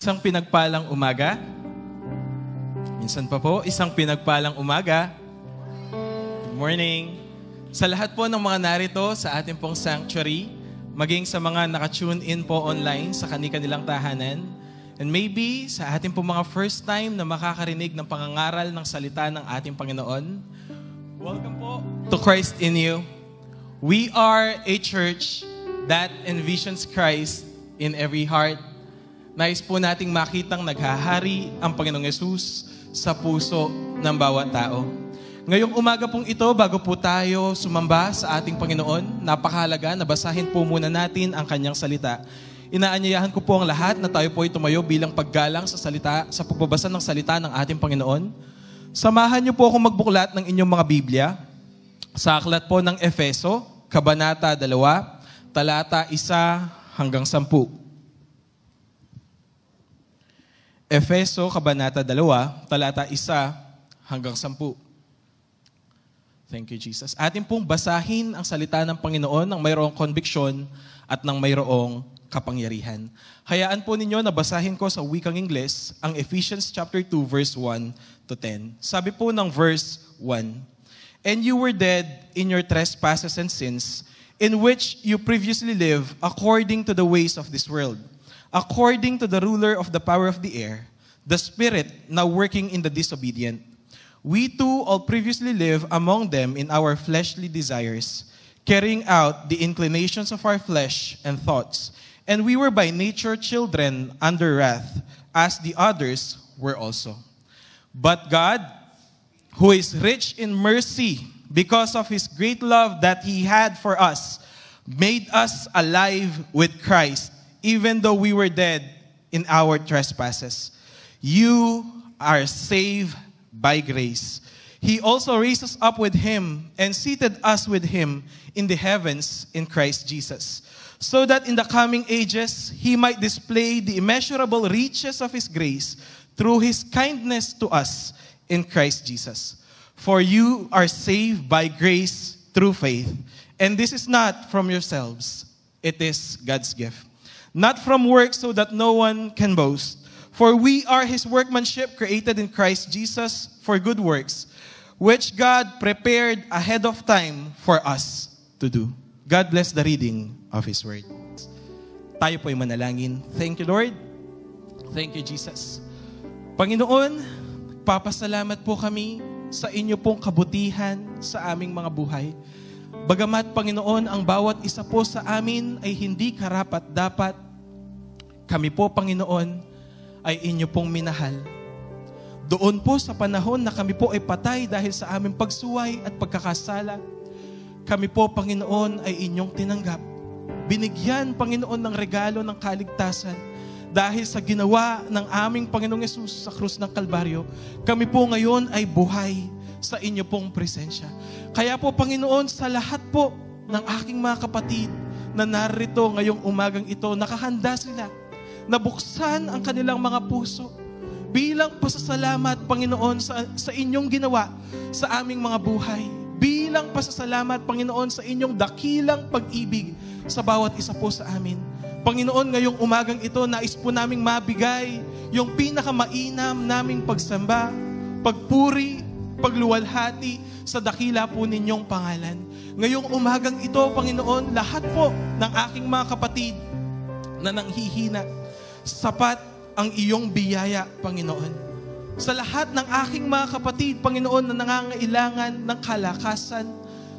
Isang pinagpalang umaga. Minsan pa po, isang pinagpalang umaga. Good morning. Sa lahat po ng mga narito sa ating pong sanctuary, maging sa mga naka-tune in po online sa kanilang tahanan, and maybe sa ating pong mga first time na makakarinig ng pangangaral ng salita ng ating Panginoon, welcome po to Christ in You. We are a church that envisions Christ in every heart. Nais po nating makitang naghahari ang Panginoong Yesus sa puso ng bawat tao. Ngayong umaga pong ito, bago po tayo sumamba sa ating Panginoon, napakahalaga na basahin po muna natin ang kanyang salita. Inaanyayahan ko po ang lahat na tayo po ay tumayo bilang paggalang sa salita, sa pagbabasa ng salita ng ating Panginoon. Samahan niyo po akong magbuklat ng inyong mga Biblia sa aklat po ng Efeso, Kabanata 2, talata 1 hanggang 10. Efeso, Kabanata 2, talata 1 hanggang 10. Thank you, Jesus. Atin pong basahin ang salita ng Panginoon ng mayroong conviction at ng mayroong kapangyarihan. Hayaan po ninyo na basahin ko sa wikang Ingles ang Ephesians chapter 2, verse 1 to 10. Sabi po ng verse 1, "And you were dead in your trespasses and sins, in which you previously lived according to the ways of this world, according to the ruler of the power of the air, the spirit now working in the disobedient. We too all previously lived among them in our fleshly desires, carrying out the inclinations of our flesh and thoughts. And we were by nature children under wrath, as the others were also. But God, who is rich in mercy, because of His great love that He had for us, made us alive with Christ, even though we were dead in our trespasses. You are saved by grace. He also raised us up with Him and seated us with Him in the heavens in Christ Jesus, so that in the coming ages He might display the immeasurable riches of His grace through His kindness to us in Christ Jesus. For you are saved by grace through faith, and this is not from yourselves, it is God's gift. Not from works, so that no one can boast. For we are His workmanship, created in Christ Jesus for good works, which God prepared ahead of time for us to do." God bless the reading of His word. Tayo po ay manalangin. Thank you, Lord. Thank you, Jesus. Panginoon, papasalamat po kami sa inyo pong kabutihan sa aming mga buhay. Bagamat, Panginoon, ang bawat isa po sa amin ay hindi karapat-dapat, kami po, Panginoon, ay inyo pong minahal. Doon po sa panahon na kami po ay patay dahil sa aming pagsuway at pagkakasala, kami po, Panginoon, ay inyong tinanggap. Binigyan, Panginoon, ng regalo ng kaligtasan dahil sa ginawa ng aming Panginoong Yesus sa krus ng Kalbaryo. Kami po ngayon ay buhay sa inyo pong presensya. Kaya po, Panginoon, sa lahat po ng aking mga kapatid na narito ngayong umagang ito, nakahanda sila na buksan ang kanilang mga puso bilang pasasalamat, Panginoon, sa inyong ginawa sa aming mga buhay. Bilang pasasalamat, Panginoon, sa inyong dakilang pag-ibig sa bawat isa po sa amin. Panginoon, ngayong umagang ito, nais po naming mabigay yung pinakamainam naming pagsamba, pagpuri, pagluwalhati sa dakila po ninyong pangalan. Ngayong umagang ito, Panginoon, lahat po ng aking mga kapatid na nanghihina, sapat ang iyong biyaya, Panginoon. Sa lahat ng aking mga kapatid, Panginoon, na nangangailangan ng kalakasan,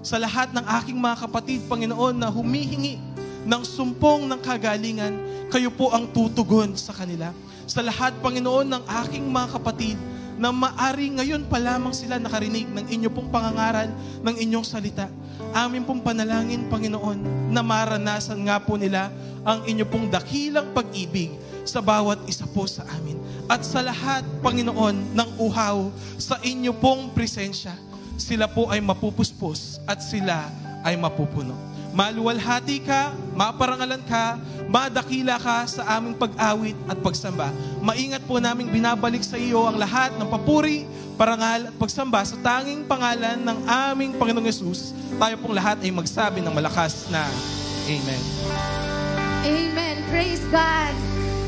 sa lahat ng aking mga kapatid, Panginoon, na humihingi ng sumpong ng kagalingan, kayo po ang tutugon sa kanila. Sa lahat, Panginoon, ng aking mga kapatid, na maari ngayon pa lamang sila nakarinig ng inyo pong pangangaral, ng inyong salita. Amin pong panalangin, Panginoon, na maranasan nga po nila ang inyo pong dakilang pag-ibig sa bawat isa po sa amin. At sa lahat, Panginoon, ng uhaw sa inyo pong presensya, sila po ay mapupuspos at sila ay mapupuno. Maluwalhati ka, maparangalan ka, madakila ka sa aming pag-awit at pagsamba. Maingat po naming binabalik sa iyo ang lahat ng papuri, parangal at pagsamba sa tanging pangalan ng aming Panginoong Yesus. Tayo pong lahat ay magsabi ng malakas na Amen. Amen. Praise God.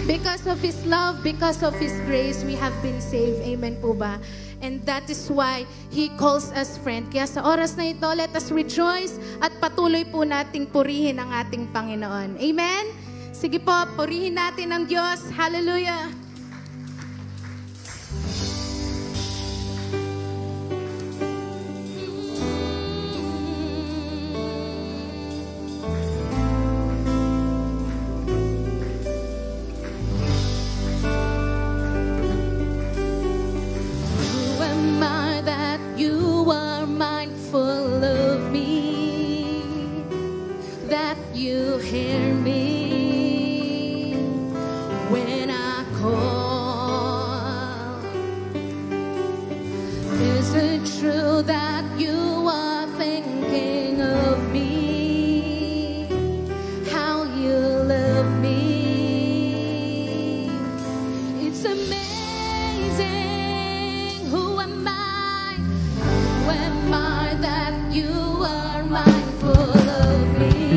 Because of His love, because of His grace, we have been saved. Amen po ba? And that is why He calls us friend. Kaya sa oras na ito, let us rejoice at patuloy po nating purihin ang ating Panginoon. Amen? Sige po, purihin natin ang Diyos. Hallelujah! Hear me when I call. Is it true that you are thinking of me? How you love me? It's amazing. Who am I? Who am I that you are mindful of me?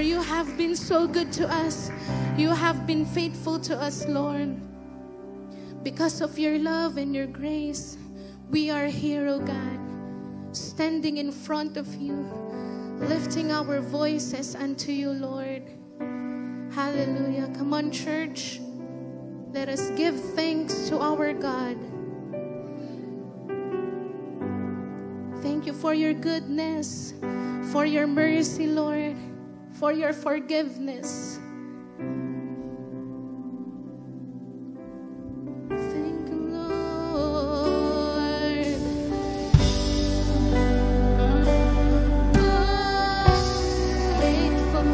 For you have been so good to us. You have been faithful to us, Lord. Because of your love and your grace, we are here, O God, standing in front of you, lifting our voices unto you, Lord. Hallelujah. Come on, church. Let us give thanks to our God. Thank you for your goodness, for your mercy, Lord, for your forgiveness. Thank you, Lord. Oh, faithful,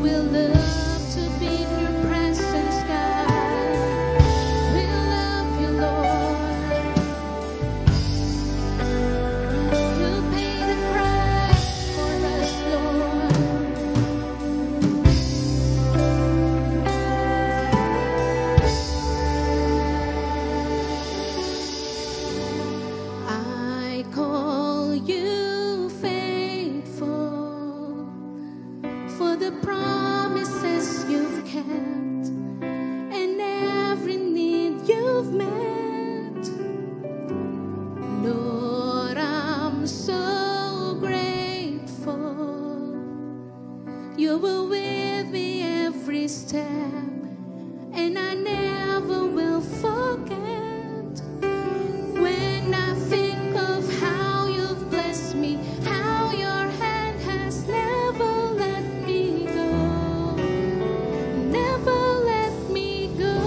we'll love to be in your presence, God. We love you, Lord. You paid the price for us, Lord. I call you faithful for the promises you've kept and every need you've met. Lord, I'm so grateful. You were with me every step, and I never will forget. When I think of how you've blessed me, how your hand has never let me go, never let me go.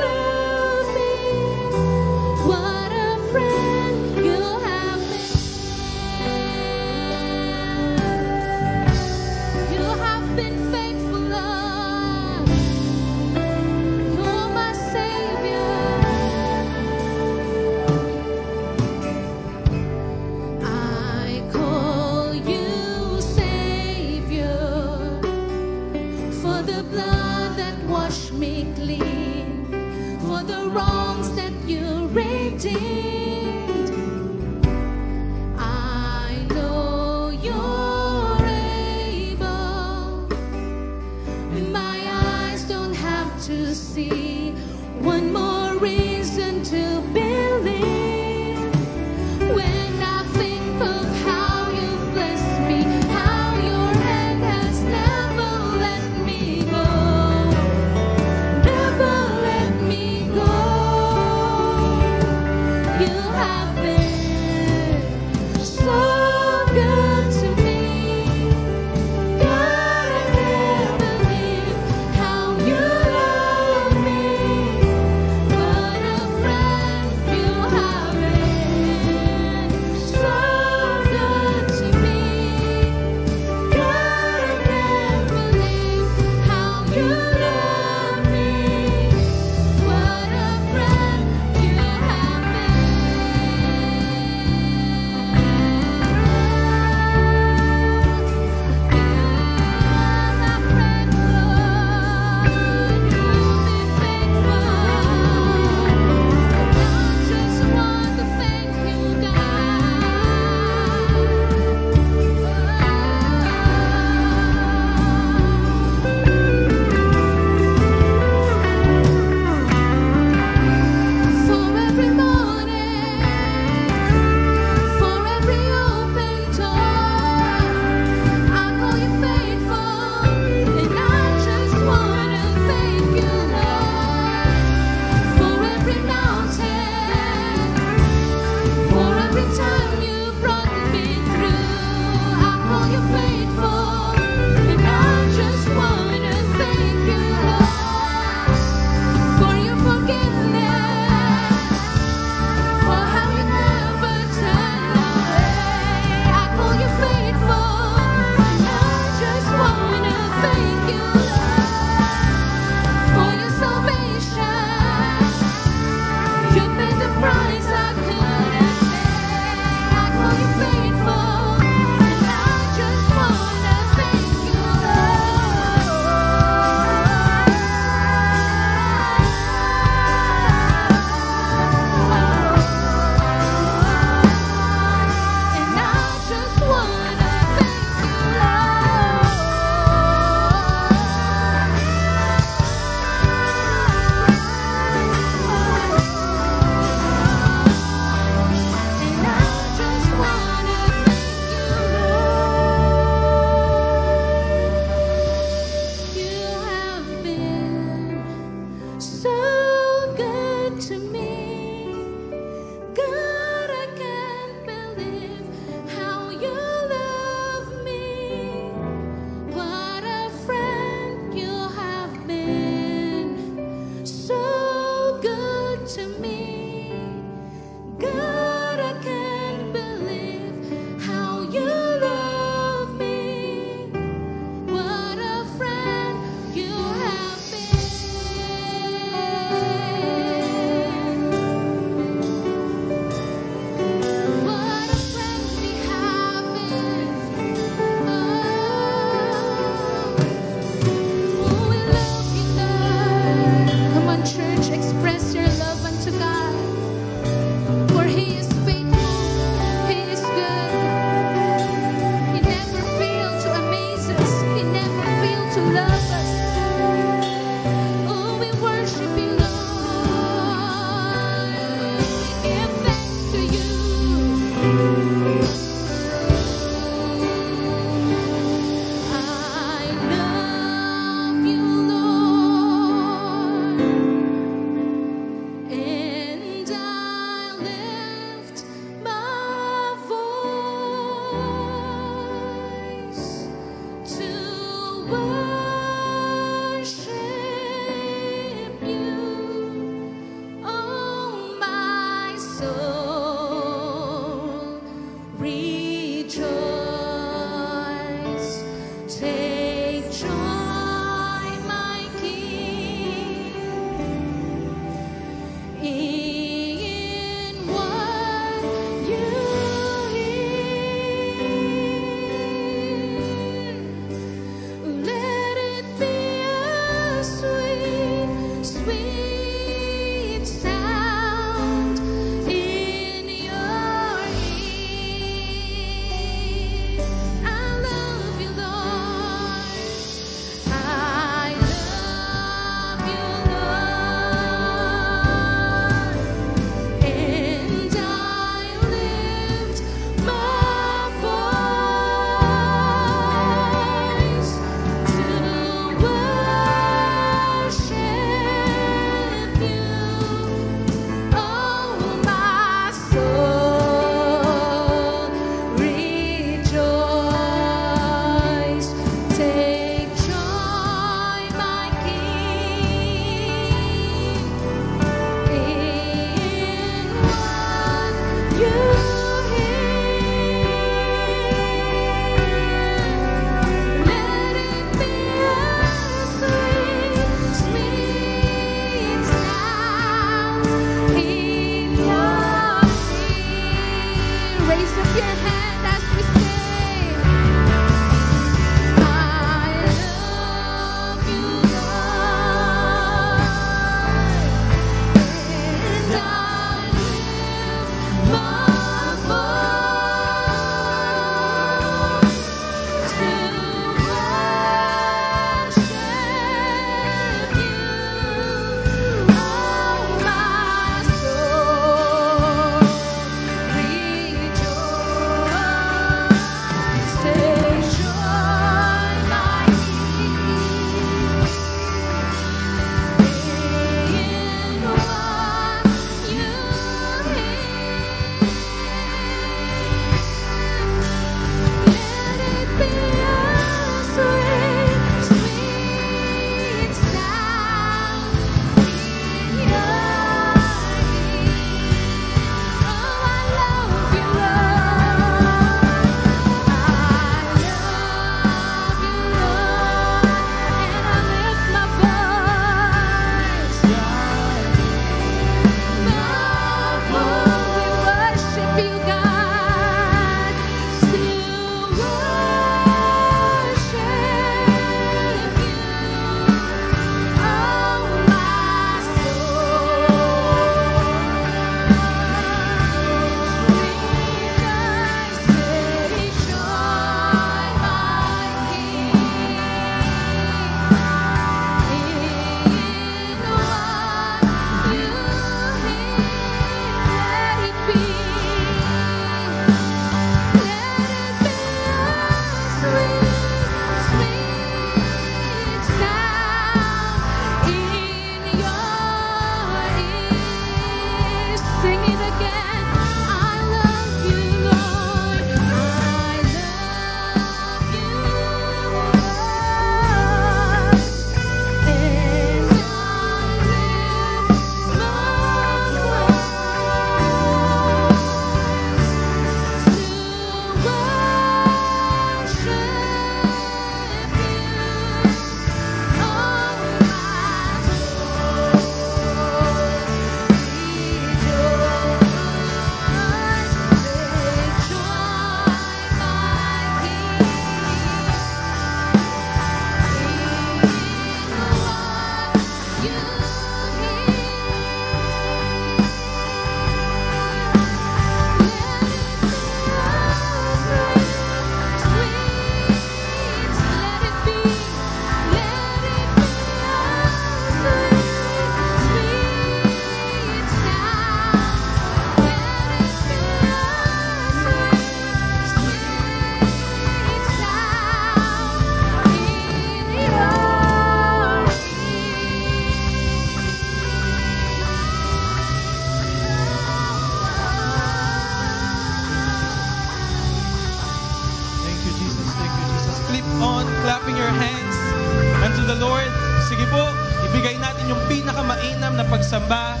pagsamba,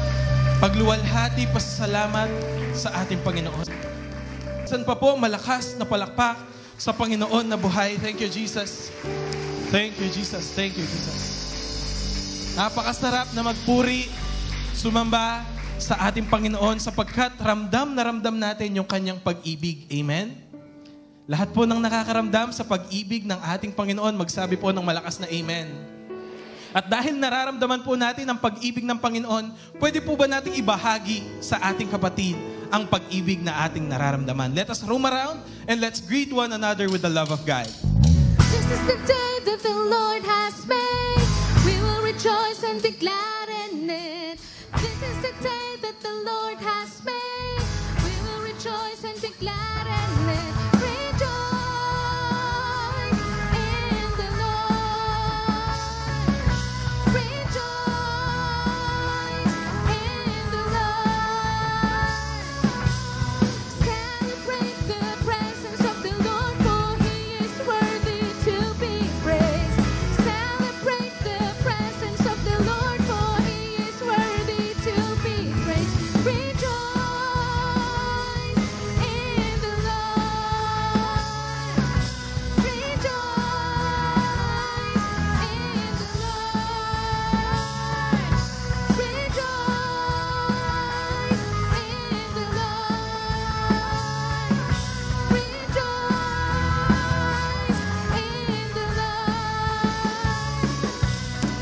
pagluwalhati, pasasalamat sa ating Panginoon. Saan pa po malakas na palakpak sa Panginoon na buhay. Thank you, Jesus. Thank you, Jesus. Thank you, Jesus. Napakasarap na magpuri, sumamba sa ating Panginoon sapagkat ramdam na ramdam natin yung kanyang pag-ibig. Amen? Lahat po ng nakakaramdam sa pag-ibig ng ating Panginoon, magsabi po ng malakas na Amen. At dahil nararamdaman po natin ang pag-ibig ng Panginoon, pwede po ba nating ibahagi sa ating kapatid ang pag-ibig na ating nararamdaman? Let us roam around and let's greet one another with the love of God. This is the day that the Lord has made. We will rejoice and be glad in it. This is the day that the Lord has made. We will rejoice and be glad in it. Rejoice in the Lord. Rejoice in the Lord. Celebrate the presence of the Lord, for He is worthy to be praised. Celebrate the presence of the Lord, for He is worthy to be praised. Rejoice in the Lord. Rejoice in the Lord. Rejoice in the Lord. Rejoice in the Lord.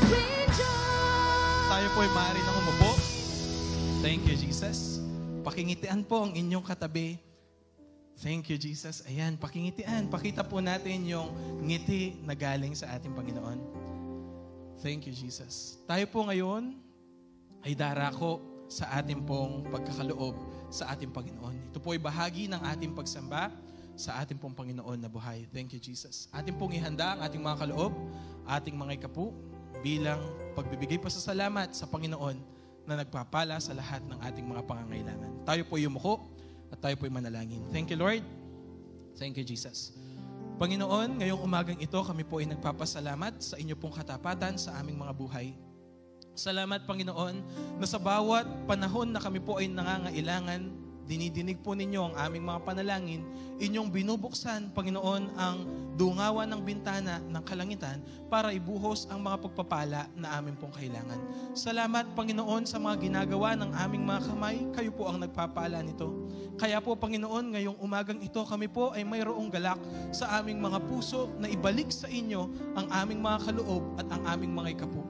Rejoice. Tayo po ay maaari nang umupo. Thank you, Jesus. Pakingitian po ang inyong katabi. Thank you, Jesus. Ayan, pakingitian. Pakita po natin yung ngiti na galing sa ating Panginoon. Thank you, Jesus. Tayo po ngayon ay darako sa ating pong pagkakaloob sa ating Panginoon. Ito po ay bahagi ng ating pagsamba sa ating pong Panginoon na buhay. Thank you, Jesus. Ating pong ihanda ang ating mga kaloob, ating mga ikapu, bilang pagbibigay pasasalamat sa Panginoon na nagpapala sa lahat ng ating mga pangangailangan. Tayo po yumuko at tayo po manalangin. Thank you, Lord. Thank you, Jesus. Panginoon, ngayong umagang ito, kami po ay nagpapasalamat sa inyo pong katapatan sa aming mga buhay. Salamat, Panginoon, na sa bawat panahon na kami po ay nangangailangan, dinidinig po ninyo ang aming mga panalangin, inyong binubuksan, Panginoon, ang dungawan ng bintana ng kalangitan para ibuhos ang mga pagpapala na amin pong kailangan. Salamat, Panginoon, sa mga ginagawa ng aming mga kamay, kayo po ang nagpapala nito. Kaya po, Panginoon, ngayong umagang ito, kami po ay mayroong galak sa aming mga puso na ibalik sa inyo ang aming mga kaloob at ang aming mga ikapu.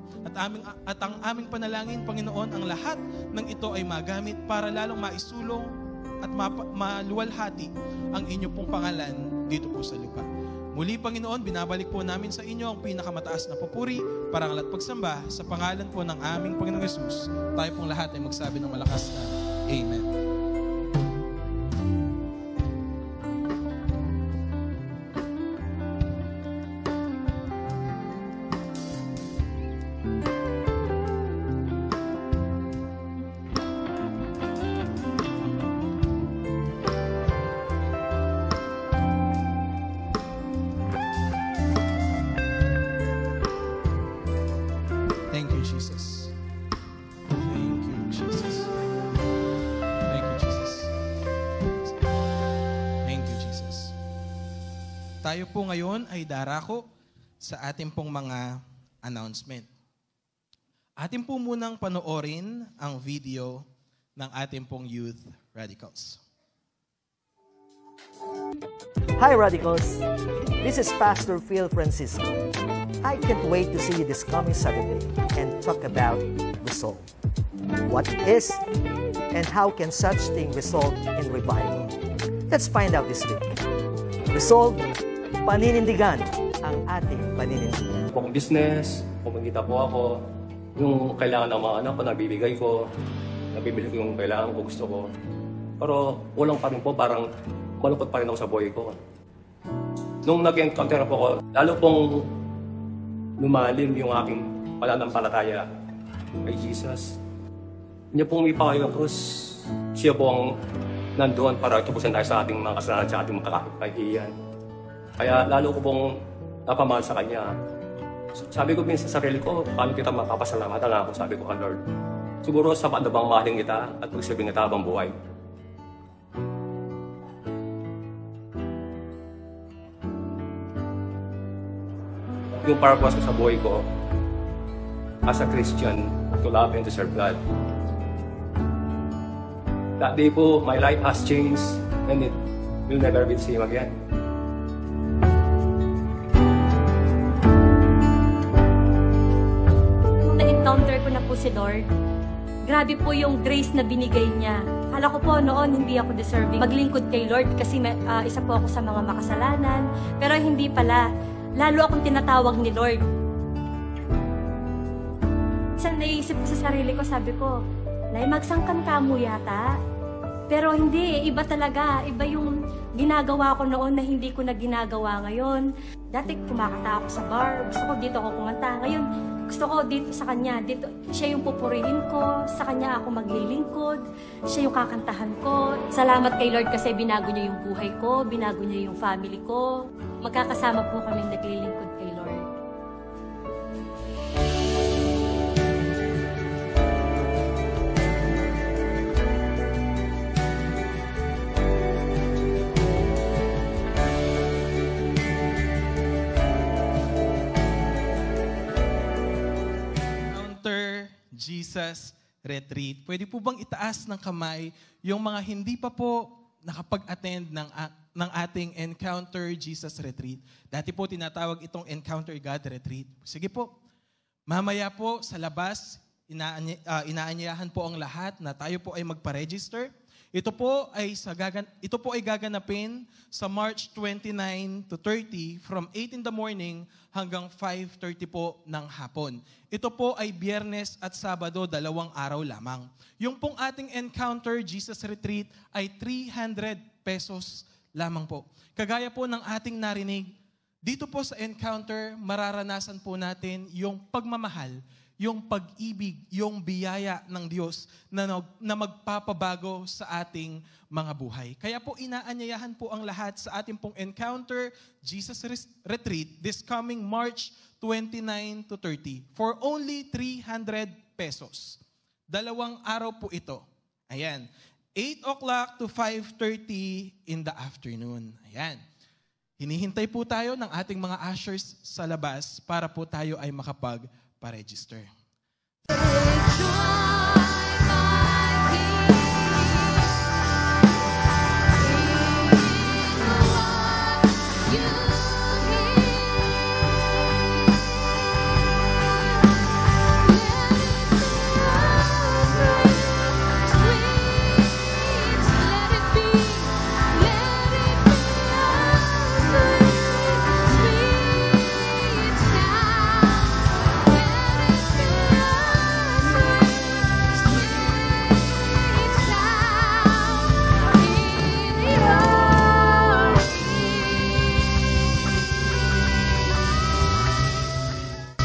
At ang aming panalangin, Panginoon, ang lahat ng ito ay magamit para lalong maisulong at maluwalhati ang inyo pong pangalan dito po sa lupa. Muli, Panginoon, binabalik po namin sa inyo ang pinakamataas na papuri, parangal at pagsamba sa pangalan po ng aming Panginoong Yesus. Tayo pong lahat ay magsabi ng malakas na Amen. Thank you, Jesus. Thank you, Jesus. Thank you, Jesus. Thank you, Jesus. Tayo po ngayon ay darako sa ating pong mga announcement. Atin po munang panoorin ang video ng ating pong Youth Radicals. Hi Radicals, this is Pastor Phil Francisco. I can't wait to see you this coming Saturday and talk about resolve. What is and how can such thing result in revival? Let's find out this week. Resolve, paninindigan ang ating paninindigan. Kung business, kumikita po ako, yung kailangan ng mga anak ko, nabibigay ko, nabibili ko yung kailangan ko, gusto ko. Pero kulang pa rin po, parang malungkot pa rin ako sa buhay ko. Nung nag-encounter po ako, lalo pong lumalim yung aking pananampalataya kay Jesus. Niya pong ipayo ang krus. Siya po ang nandoon para tubusin tayo sa ating mga kasalanan, sa ating mga kahihiyan. Kaya lalo ko pong napamahal sa Kanya. Sabi ko minsan sa sarili ko, paano kita makapasalamatan ako, sabi ko, Lord. Siguro sapat na bang mahalin kita at magsilbing kita habang buhay? Yung purpose ko sa buhay ko, as a Christian, to love and to serve God. That day po, my life has changed and it will never be the same again. Nung na-encounter ko na po si Lord, grabe po yung grace na binigay niya. Akala ko po noon hindi ako deserving maglingkod kay Lord kasi isa po ako sa mga makasalanan. Pero hindi pala. Lalo akong tinatawag ni Lord. Minsan naisip ko sa sarili ko, sabi ko, Nay, magsangkan ka mo yata. Pero hindi, iba talaga. Iba yung ginagawa ko noon na hindi ko na ginagawa ngayon. Dati kumakanta ako sa bar, gusto ko dito ako kumanta. Ngayon, gusto ko dito sa kanya. Dito, siya yung pupurihin ko, sa kanya ako maglilingkod, siya yung kakantahan ko. Salamat kay Lord kasi binago niya yung buhay ko, binago niya yung family ko. Magkakasama po kami naglilingkod kay Lord. Jesus Retreat. Pwede po bang itaas ng kamay yung mga hindi pa po nakapag-attend ng ating Encounter Jesus Retreat? Dati po tinatawag itong Encounter God Retreat. Sige po, mamaya po sa labas, inaanyayahan po ang lahat na tayo po ay magpa-register. Ito po ay gaganapin sa March 29 to 30 from 8 in the morning hanggang 5:30 po ng hapon. Ito po ay Biyernes at Sabado, 2 araw lamang. Yung pong ating Encounter Jesus Retreat ay 300 pesos lamang po. Kagaya po ng ating narinig, dito po sa Encounter, mararanasan po natin yung pagmamahal, yung pag-ibig, yung biyaya ng Diyos na magpapabago sa ating mga buhay. Kaya po inaanyayahan po ang lahat sa ating pong Encounter Jesus Retreat this coming March 29 to 30 for only 300 pesos. 2 araw po ito. Ayan. 8 o'clock to 5:30 in the afternoon. Ayan. Hinihintay po tayo ng ating mga ushers sa labas para po tayo ay makapag-register.